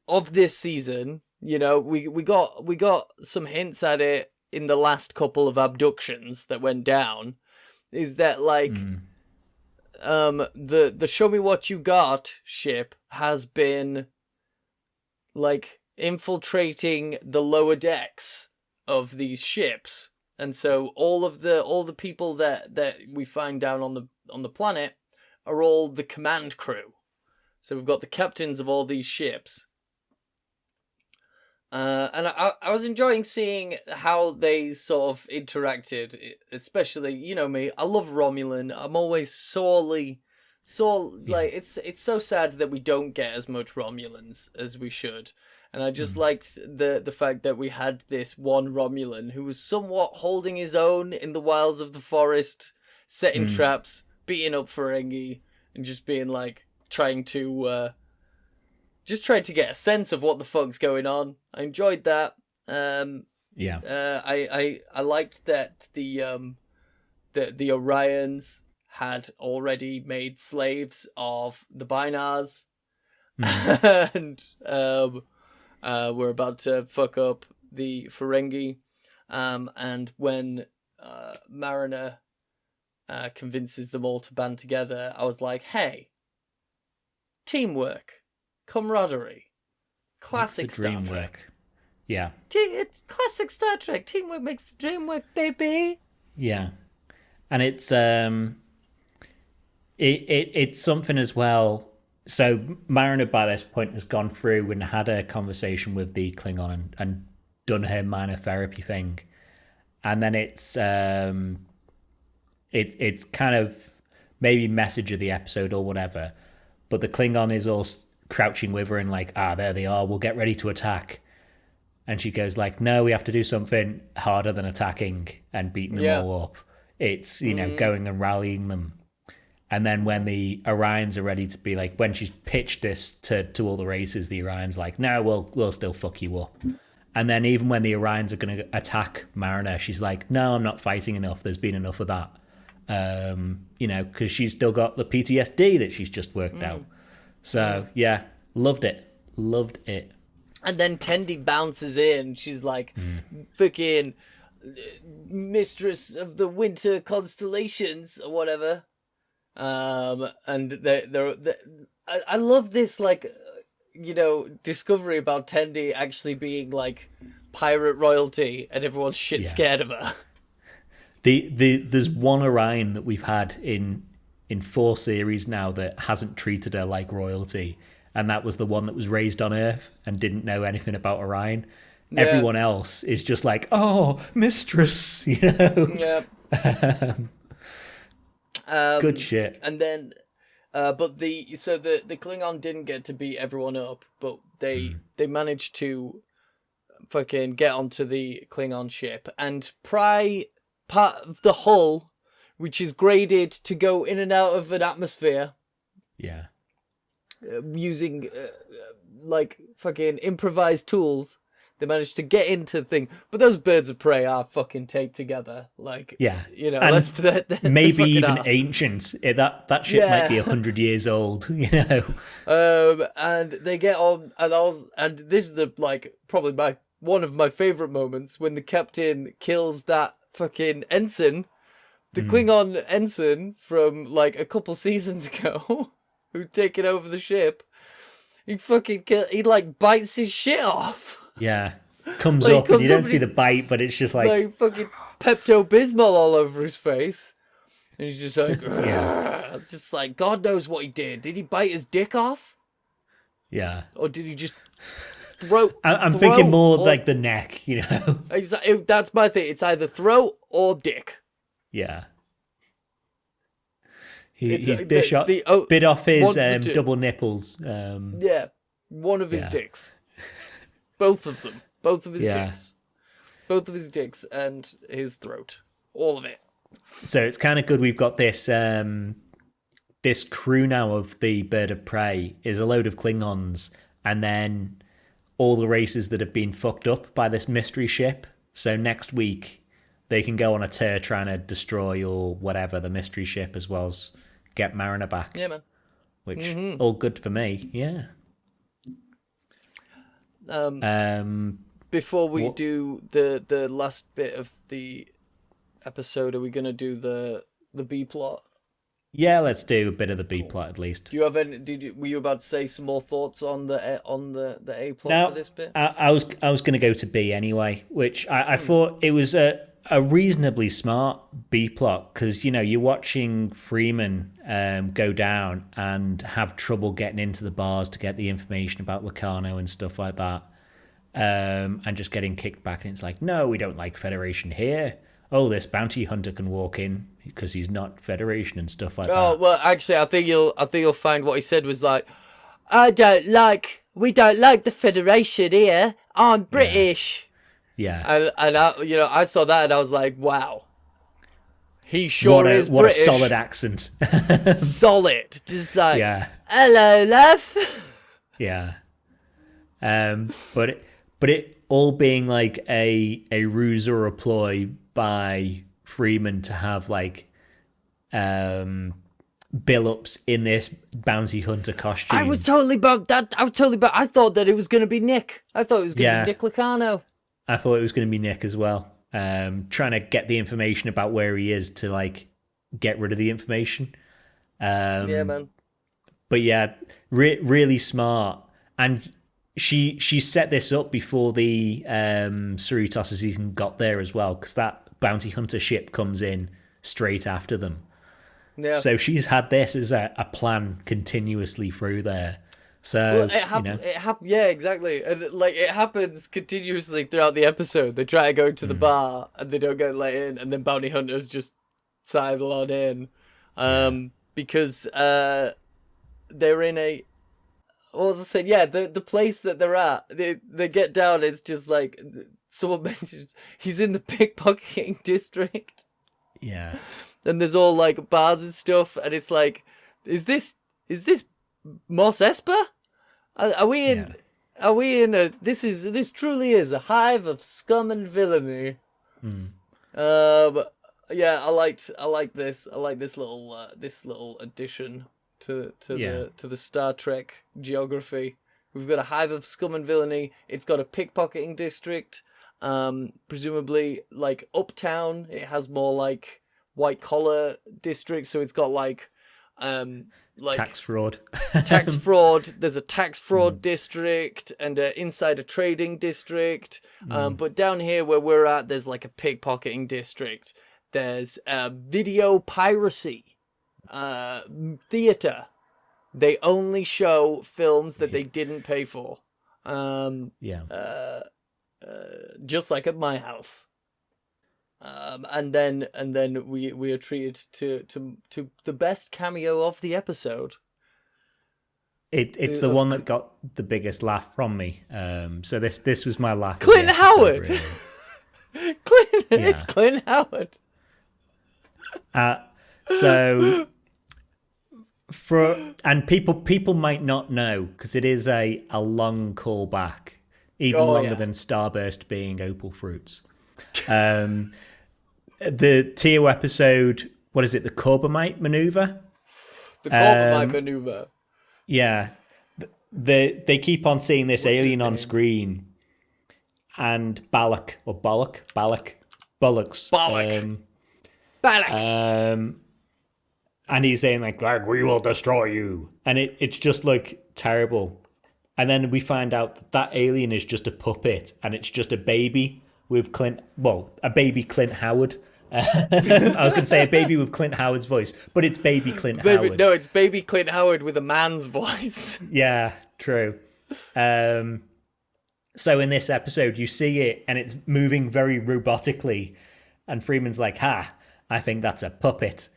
A: of this season, we got some hints at it in the last couple of abductions that went down, is that like the Show Me What You Got ship has been like infiltrating the lower decks of these ships. And so all the people that we find down on the planet are all the command crew. So we've got the captains of all these ships. And I was enjoying seeing how they sort of interacted, especially, you know me, I love Romulan. I'm always like, it's so sad that we don't get as much Romulans as we should. And I just liked the fact that we had this one Romulan who was somewhat holding his own in the wilds of the forest, setting traps, beating up Ferengi, and just being like, trying to get a sense of what the fuck's going on. I enjoyed that. I liked that the Orions had already made slaves of the Binars, and we're about to fuck up the Ferengi. And when Mariner convinces them all to band together, I was like, hey, teamwork, camaraderie, classic Star
B: dream
A: Trek.
B: work. Yeah.
A: It's classic Star Trek. Teamwork makes the dream work, baby.
B: Yeah. And it's it's something as well. So Mariner by this point has gone through and had a conversation with the Klingon and done her minor therapy thing. And then it's it's kind of maybe message of the episode or whatever. But the Klingon is all crouching with her and like, there they are, we'll get ready to attack. And she goes like, no, we have to do something harder than attacking and beating them all up. It's, going and rallying them. And then when the Orions are ready to be like, when she's pitched this to all the races, the Orions like, no, we'll still fuck you up. And then even when the Orions are going to attack Mariner, she's like, no, I'm not fighting enough. There's been enough of that. Because she's still got the PTSD that she's just worked out. So, yeah, loved it. Loved it.
A: And then Tendi bounces in. She's like, fucking mistress of the winter constellations or whatever. And I love this, like, discovery about Tendi actually being like pirate royalty, and everyone's shit scared of her.
B: There's one Orion that we've had in 4 series now that hasn't treated her like royalty, and that was the one that was raised on Earth and didn't know anything about Orion. Yeah. Everyone else is just like, oh, mistress,
A: Yeah.
B: Good shit.
A: And then, but the Klingon didn't get to beat everyone up, but they managed to fucking get onto the Klingon ship and pry part of the hull, which is graded to go in and out of an atmosphere.
B: Yeah.
A: Using like fucking improvised tools. They managed to get into the thing, but those birds of prey are fucking taped together. Like,
B: yeah,
A: and
B: maybe even ancient. That ship might be 100 years old.
A: And they get on, and this is probably one of my favorite moments when the captain kills that fucking ensign, the Klingon ensign from like a couple seasons ago, who's taking over the ship. He fucking he like bites his shit off.
B: Yeah, comes up and you don't see the bite, but it's just like
A: fucking Pepto-Bismol all over his face. And he's just like, just like, God knows what he did. Did he bite his dick off?
B: Yeah.
A: Or did he just throat?
B: I'm thinking more like the neck,
A: Exactly. That's my thing. It's either throat or dick.
B: Yeah. He's bit off his double nipples.
A: Yeah, one of his dicks. Both of them. Both of his dicks. Both of his dicks and his throat. All of it.
B: So it's kind of good we've got this this crew now of the Bird of Prey is a load of Klingons, and then all the races that have been fucked up by this mystery ship. So next week they can go on a tear trying to destroy or whatever the mystery ship, as well as get Mariner back.
A: Yeah, man.
B: Which all good for me. Yeah.
A: Before we do the last bit of the episode, are we gonna do the B plot?
B: Yeah, let's do a bit of the B plot at least.
A: Do you have any? Were you about to say some more thoughts on the A plot for this bit?
B: I was going to go to B anyway, which I thought it was a reasonably smart B plot, because you're watching Freeman go down and have trouble getting into the bars to get the information about Locarno and stuff like that, and just getting kicked back, and it's like, no, we don't like Federation here. Oh, this bounty hunter can walk in because he's not Federation and stuff like that.
A: Oh well, actually, I think you'll find what he said was like, we don't like the Federation here. I'm British.
B: Yeah.
A: And I saw that and I was like, wow. He sure is
B: what
A: British.
B: What a solid accent.
A: Solid. Just like, hello, love.
B: Yeah. But it all being like a ruse or a ploy by Freeman to have like bill-ups in this bounty hunter costume.
A: I was totally about that. I thought that it was going to be Nick. I thought it was going to be Nick Locarno.
B: I thought it was going to be Nick as well. trying to get the information about where he is to like get rid of the information.
A: Yeah, man.
B: But yeah, really smart. And she set this up before the Cerritos even got there as well, because that bounty hunter ship comes in straight after them.
A: Yeah.
B: So she's had this as a plan continuously through there. So,
A: yeah, exactly. And it happens continuously throughout the episode. They try to go to the bar and they don't get let in, and then bounty hunters just sidle on in. Because they're in a, what was I saying? Yeah, the place that they're at, they get down, it's just like, someone mentions he's in the pickpocketing district.
B: Yeah.
A: And there's all like bars and stuff, and it's like, is this Mos Esper? Are we in?
B: Yeah.
A: Are we in a? This truly is a hive of scum and villainy. Yeah, I like this. I like this little addition to the Star Trek geography. We've got a hive of scum and villainy. It's got a pickpocketing district. Presumably like uptown. It has more like white collar districts, so it's got like
B: tax fraud.
A: Tax fraud. There's a tax fraud district and an insider trading district. But down here where we're at, there's like a pickpocketing district. There's video piracy, theater. They only show films that they didn't pay for. Just like at my house. And then we are treated to the best cameo of the episode.
B: It's the one that got the biggest laugh from me. So this was my laugh.
A: Clint Howard.
B: Really.
A: It's Clint Howard.
B: So people might not know, because it is a long callback, even longer than Starburst being Opal Fruits. The Teo episode, what is it? The Corbomite maneuver.
A: The Corbomite maneuver.
B: Yeah, they keep on seeing this alien on screen, and Balak. And he's saying like, we will destroy you, and it's just like terrible. And then we find out that alien is just a puppet, and it's just a baby with a baby Clint Howard. I was going to say a baby with Clint Howard's voice, but it's baby Clint Howard.
A: No, it's baby Clint Howard with a man's voice.
B: Yeah, true. So in this episode, you see it, and it's moving very robotically, and Freeman's like, I think that's a puppet.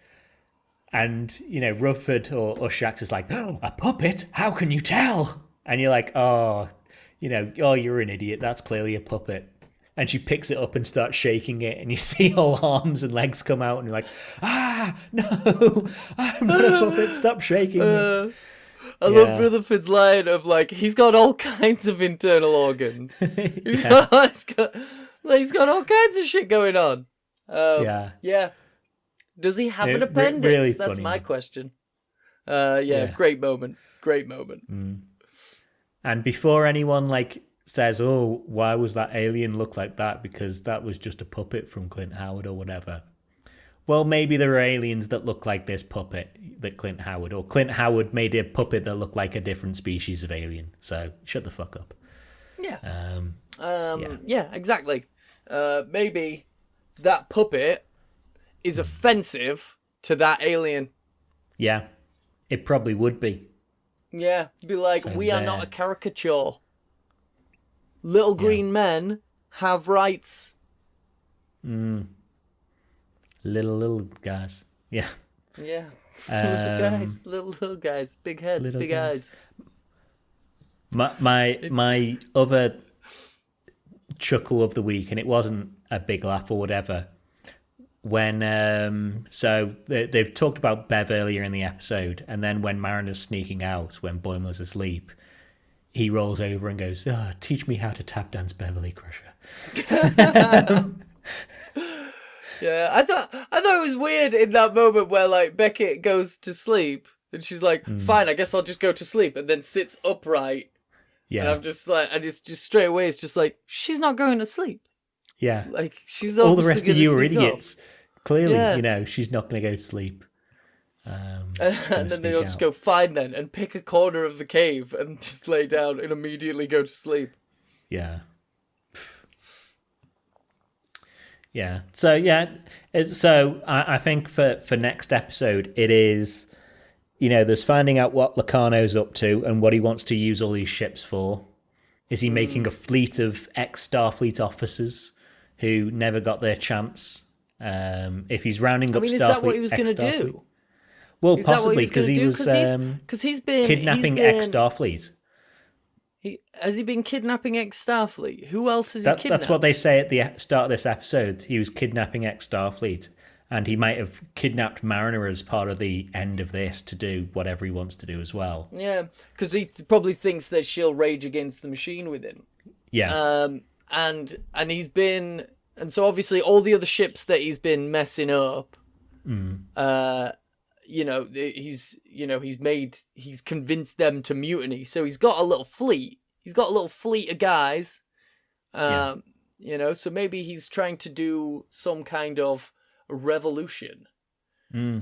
B: And, Rutherford or Shax is like, a puppet? How can you tell? And you're like, you're an idiot. That's clearly a puppet. And she picks it up and starts shaking it, and you see all arms and legs come out, and you're like, no, I'm not a puppet. Stop shaking it.
A: I love Rutherford's line of like, he's got all kinds of internal organs. He's got all kinds of shit going on. Yeah. Does he have an appendix?
B: Really
A: That's
B: funny,
A: my question. Great moment.
B: And before anyone says, why was that alien look like that? Because that was just a puppet from Clint Howard or whatever. Well, maybe there are aliens that look like this puppet that Clint Howard, or Clint Howard made a puppet that looked like a different species of alien. So shut the fuck up.
A: Yeah. Yeah, exactly. Maybe that puppet is offensive to that alien.
B: Yeah, it probably would be.
A: Yeah, be like, we are not a caricature. Little green men have rights.
B: Little guys. Yeah.
A: Yeah. Little guys, big heads, big eyes.
B: My other chuckle of the week, and it wasn't a big laugh or whatever, when so they've talked about Bev earlier in the episode, and then when Mariner's sneaking out when Boimler's asleep, he rolls over and goes, teach me how to tap dance, Beverly Crusher.
A: Yeah, I thought it was weird in that moment where Beckett goes to sleep and she's like, fine, I guess I'll just go to sleep, and then sits upright. Yeah. And I'm just like, and it's just straight away, it's just like, she's not going to sleep.
B: Yeah.
A: Like, she's
B: All the
A: obviously
B: rest of
A: gonna
B: you are
A: sneak off.
B: idiots. Clearly,
A: Yeah.
B: she's not going to go to sleep. She's going
A: And
B: to
A: then
B: sneak
A: they'll just
B: out.
A: go, fine then, and pick a corner of the cave and just lay down and immediately go to sleep.
B: Yeah. Yeah. So I think for next episode it is, there's finding out what Locarno's up to and what he wants to use all these ships for. Is he making a fleet of ex-Starfleet officers who never got their chance? If he's rounding
A: I
B: up
A: mean, is that what he
B: Starfleet,
A: was going to
B: ex-Starfleet,
A: do?
B: well,
A: Is that what he
B: possibly
A: was going
B: because
A: to
B: he
A: do?
B: was
A: Because he's
B: kidnapping
A: been
B: ex-Starfleet.
A: has he been kidnapping ex-Starfleet? Who else has he
B: That's what
A: kidnapped?
B: they say at the start of this episode. He was kidnapping ex-Starfleet, and he might have kidnapped Mariner as part of the end of this to do whatever he wants to do as well.
A: Yeah, because he probably thinks that she'll rage against the machine with him.
B: Yeah.
A: And he's been, and so obviously all the other ships that he's been messing up, he's convinced them to mutiny. So he's got a little fleet. He's got a little fleet of guys.
B: Yeah.
A: So maybe he's trying to do some kind of revolution. Yeah.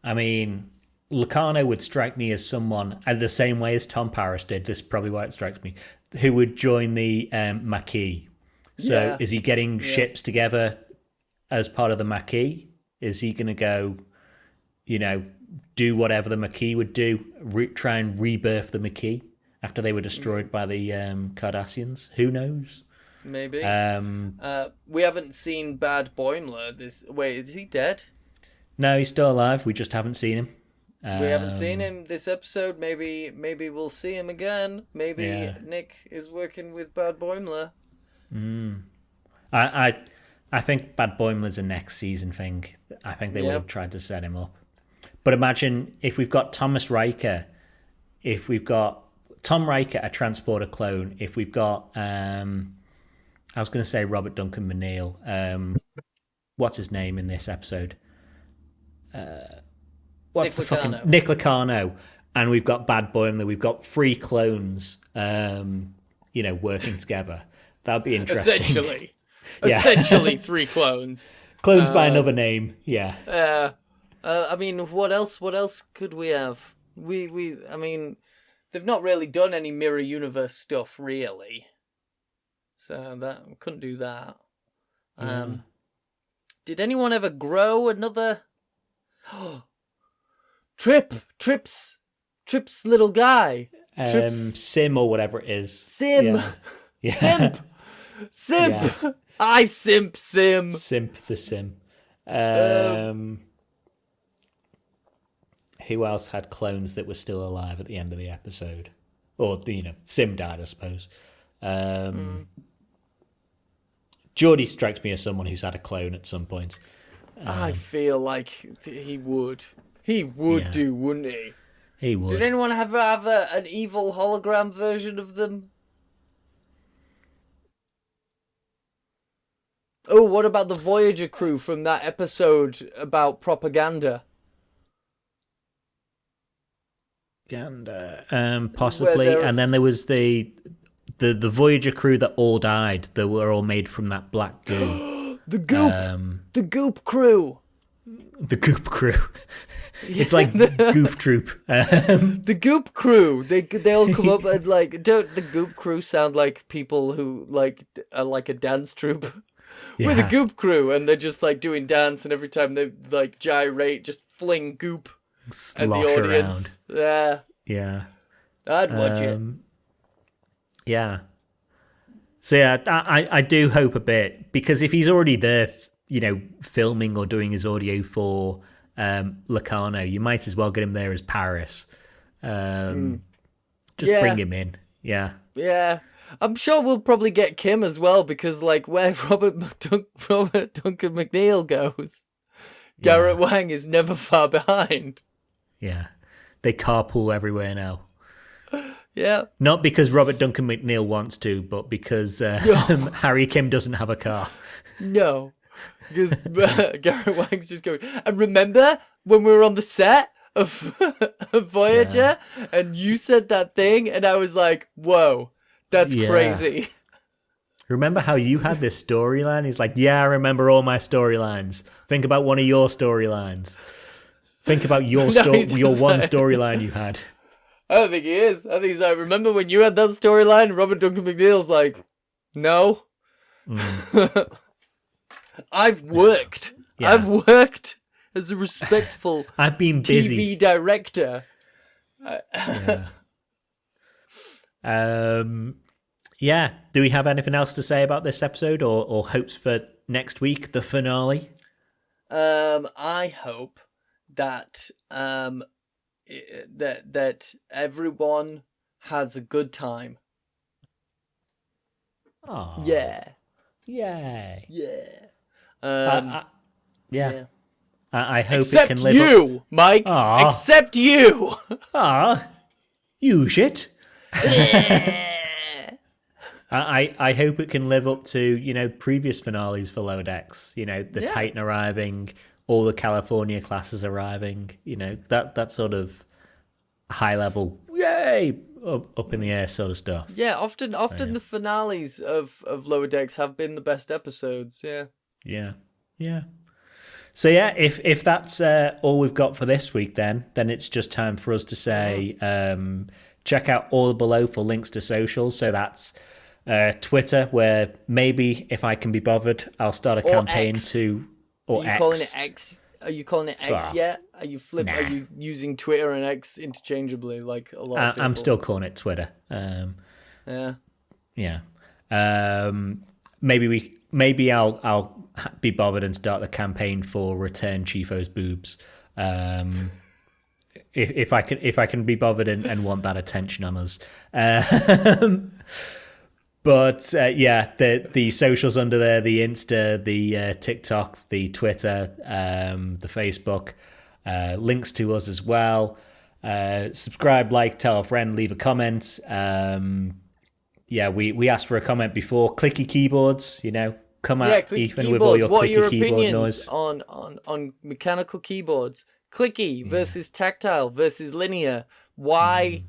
B: I mean, Locarno would strike me as someone, the same way as Tom Paris did, this is probably why it strikes me, who would join the Maquis. So
A: Yeah.
B: is he getting ships together as part of the Maquis? Is he going to go, do whatever the Maquis would do, try and rebirth the Maquis after they were destroyed by the Cardassians? Who knows?
A: Maybe. We haven't seen Bad Boimler. Wait, is he dead?
B: No, he's still alive. We just haven't seen him.
A: We haven't seen him this episode. Maybe we'll see him again. Maybe Nick is working with Bad Boimler.
B: I think Bad Boimler's a next season thing. I think they would have tried to set him up. But imagine if we've got Thomas Riker, if we've got Tom Riker, a transporter clone, if we've got I was going to say Robert Duncan McNeil. What's his name in this episode? What's
A: Nick
B: the
A: Locarno.
B: fucking Nick Locarno? And we've got Bad Boimler. We've got 3 clones, working together. That'd be interesting.
A: Essentially 3 clones.
B: Clones by another name. Yeah.
A: I mean, what else could we have? I mean, they've not really done any mirror universe stuff, really. So that we couldn't do that. Did anyone ever grow another Trip's little guy?
B: Sim or whatever it is.
A: Sim.
B: Yeah.
A: Simp.
B: Yeah.
A: I simp.
B: Simp the Sim. Who else had clones that were still alive at the end of the episode? Or, Sim died, I suppose. Geordie strikes me as someone who's had a clone at some point.
A: I feel like he would. He would do, wouldn't he?
B: He would.
A: Did anyone have an evil hologram version of them? Oh, what about the Voyager crew from that episode about propaganda?
B: Possibly. And then there was the Voyager crew that all died. That were all made from that black goo.
A: The Goop crew.
B: The Goop crew. It's like Goof Troop.
A: The Goop crew. They all come up and don't the Goop crew sound like people who are like a dance troupe?
B: Yeah.
A: We're the Goop crew, and they're just doing dance, and every time they gyrate, just fling goop at the audience.
B: Around. Yeah.
A: I'd watch it.
B: Yeah. So I do hope a bit, because if he's already there, filming or doing his audio for Locarno, you might as well get him there as Paris. Just bring him in. Yeah.
A: Yeah. I'm sure we'll probably get Kim as well, because where Robert Duncan McNeil goes, Garrett Wang is never far behind.
B: Yeah. They carpool everywhere now.
A: Yeah.
B: Not because Robert Duncan McNeil wants to, but because Harry Kim doesn't have a car.
A: No. Because Garrett Wang's just going, and remember when we were on the set of Voyager and you said that thing and I was like, whoa, that's crazy.
B: Remember how you had this storyline? He's like, yeah, I remember all my storylines. Think about one of your storylines. Think about your
A: No, he
B: your
A: doesn't.
B: one storyline you had.
A: I don't think he is. I think he's like, remember when you had that storyline? Robert Duncan McNeil's like, no. I've worked.
B: Yeah.
A: I've worked as a respectful
B: I've been
A: TV
B: busy.
A: director.
B: Yeah. Yeah. Do we have anything else to say about this episode, or hopes for next week, the finale?
A: I hope that that everyone has a good time.
B: Oh.
A: Yeah.
B: Yay.
A: Yeah.
B: Yeah.
A: Yeah.
B: I hope
A: Except
B: it can live
A: you,
B: up.
A: Mike.
B: Aw.
A: Except you.
B: Ah, you shit.
A: Yeah.
B: I hope it can live up to, previous finales for Lower Decks. The
A: Yeah.
B: Titan arriving, all the California classes arriving. That sort of high level, yay, up in the air sort of stuff.
A: Yeah, often the finales of Lower Decks have been the best episodes. Yeah.
B: Yeah. So yeah, if that's all we've got for this week, then it's just time for us to say check out all below for links to socials. So that's Twitter, where maybe if I can be bothered, I'll start a campaign
A: X.
B: or
A: Are you
B: X.
A: calling it X? Are you calling it X
B: Fuck.
A: yet? Are you
B: Nah.
A: Are you using Twitter and X interchangeably like a lot of people?
B: I'm still calling it Twitter.
A: Yeah.
B: Yeah. Maybe I'll be bothered and start the campaign for Return Chifo's boobs. If I can be bothered and want that attention on us. But yeah, the socials under there, the Insta, the TikTok, the Twitter, the Facebook, links to us as well. Subscribe, like, tell a friend, leave a comment. Yeah, we asked for a comment before. Clicky keyboards, come at Ethan with all your
A: what are
B: clicky
A: your
B: keyboard
A: opinions
B: noise.
A: on mechanical keyboards? Clicky versus tactile versus linear. Why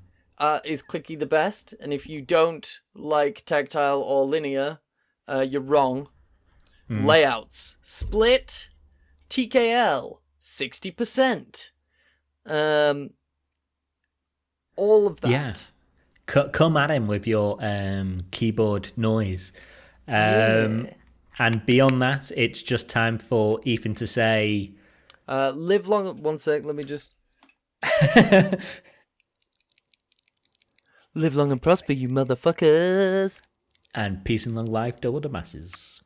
A: is clicky the best? And if you don't like tactile or linear, you're wrong. Layouts. Split. TKL. 60%. All of that.
B: Yeah. Come at him with your keyboard noise. And beyond that, it's just time for Ethan to say...
A: live long... One sec, let me just... Live long and prosper, you motherfuckers.
B: And peace and long life to all the masses.